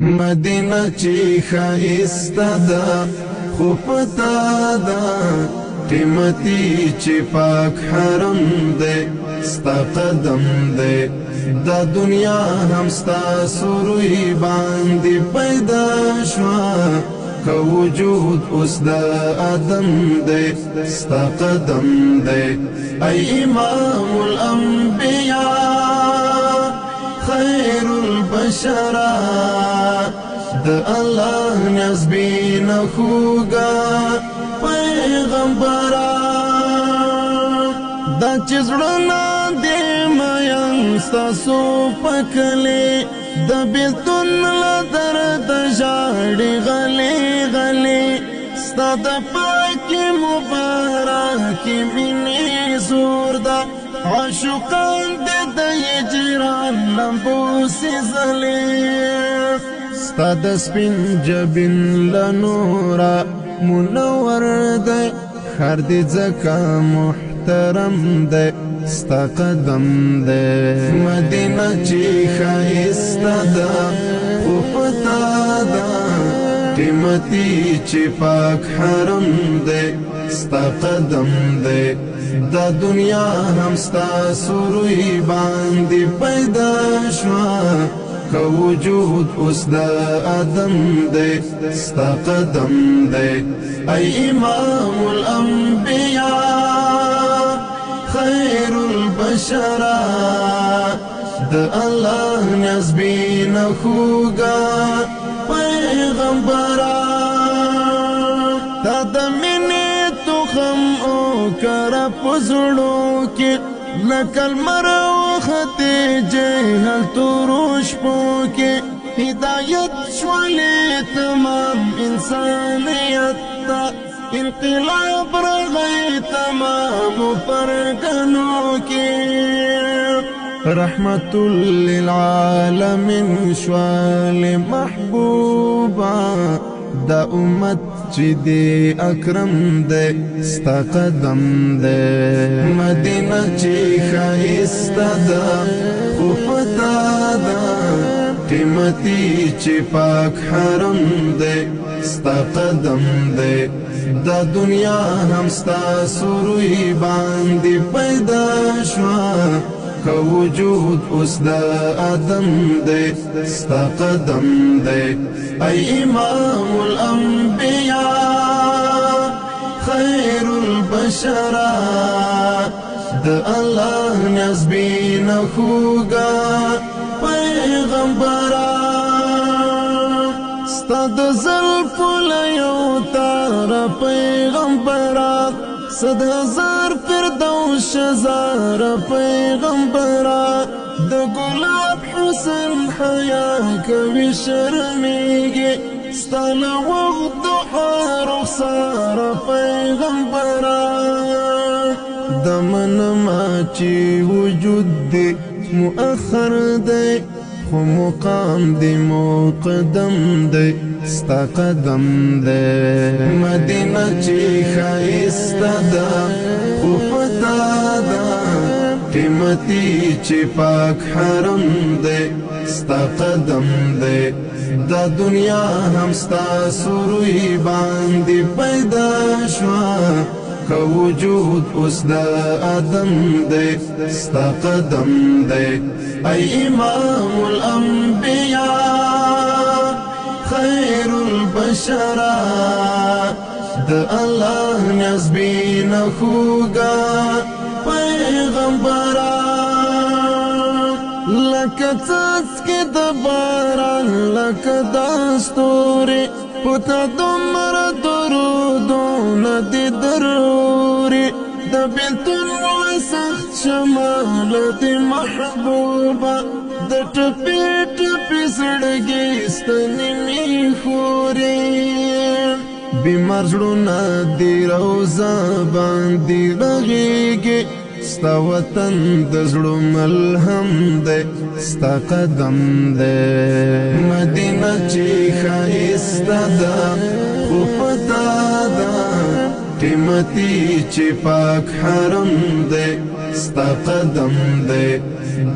مدینه چې ښایسته ده خو پتا ده قیمتي چې پاک حرم دی ستا قدم دی دا دنیا هم ستا سروی باندې پیدا شوا که وجود اوس د آدم دی ستا قدم دی ای امام الانبیاء خیر البشرا د الله نزبین خوگا پیغمبرا دا چیزڑنا دی مین ستاسو پکلی د بیلتون لدر د جاڑی غلی غلی ستا د پاکی مبارکی منی زور دا عاشقان دی د یجران لمبوسی زلی ستا د سپین جبین لنورا منور دی خر دی زکا محترم دی ستا قدم دی مدینه چې ښایسته ده خو پتا ده قیمتي چې پاک حرم دی ستا قدم دی دا دنیا هم ستا سروی باندې پیدا شوا که وجود اوس د آدم دی ستا قدم دی ای امام الانبیاء خیر البشرا د الله نزبین خوگا پیغمبرا تا د منی تخم او کرا پزړو کې لکل مروخت جهل تروش پوکې هدایت شولې تمام انسانیت تا انقلاب رغی تمام پرگنو کی رحمت للعالمین شوال محبوبا دا امت چی دی اکرم دی ستا قدم دی مدینه چی ښایسته ده خو پتا ده قیمتي چې پاک حرم دی ستا قدم دی دا دنیا هم ستا سروی باندې پیدا شوا که وجود اوس د آدم دی ستا قدم دی ای امام الانبیاء خیر البشرا د الله نزبین خوگا پیغمبرا ستا د زلفو لیو تار پیغمبرا صد هزار فردوس شزار پیغمبرا د گلاب حسن حیا کوي شرمیږي ستا له وخت رخسار پیغمبرا دمنما چې وجود دی مؤخر دی خو مقام دی مقدم دی ستا قدم دی مدینه چې ښایسته ده خو پتا ده قیمتي چې پاک حرم دی ستا قدم دی دا دنیا هم ستا سروی باندې پیدا شوا که وجود اوس د آدم دی ستا قدم دی ای امام الانبیاء خیر البشرا د الله نزبین خوگا پیغمبرا لکه څاڅکي د باران لکه دستوري پتا دومره درودونه دي ضروري د بیلتون سخت شمال دی محبوبه د ټپې ټپې زړګي ستنې می خوري بیمار زړونه دی روزه باندې رغېږي ستا وطن د زړه ملهم دی ستا قدم دی مدینه چې ښایسته ده خو پتا ده قیمتي چې پاک حرم دی ستا قدم دی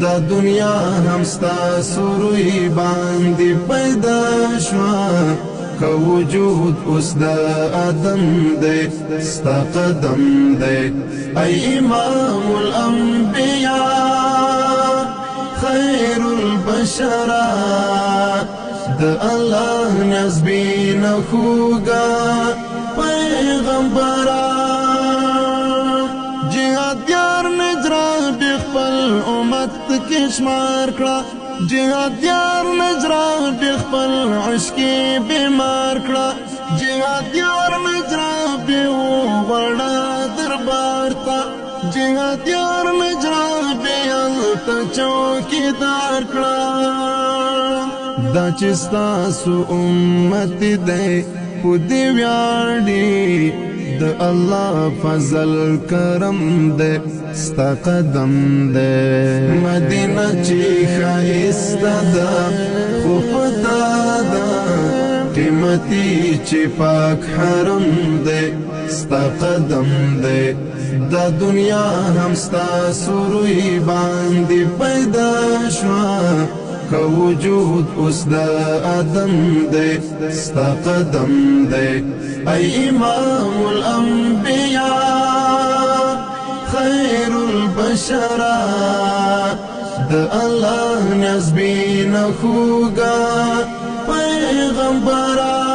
دا دنیا هم ستا سروی باندې پیدا شوا که وجود اوس د آدم دی ستا قدم دی ای امام الانبیاء خیر البشرا د الله نزبین خوگا پیغمبرا جهاد یار نجرا بخپل امت کشمار کړه جهاد یار نجرا بخپل عشقی بیمار کړه جهاد یار نجرا به وړا دربار ته جهاد یار نجرا به ته چوکیدار کړه دا چې ستاسو امت دی په دې ویاړي د الله فضل کرم دے ستا قدم دے مدینہ چی خائستا دا خوفتا دا قیمتی چی پاک حرم دے ستا قدم دے دا دنیا هم ستا سروی باندې پیدا شوا که وجود اوس د آدم دی ستا قدم دی ای امام الانبیاء خیر البشرا د الله نزبین خوگا پیغمبرا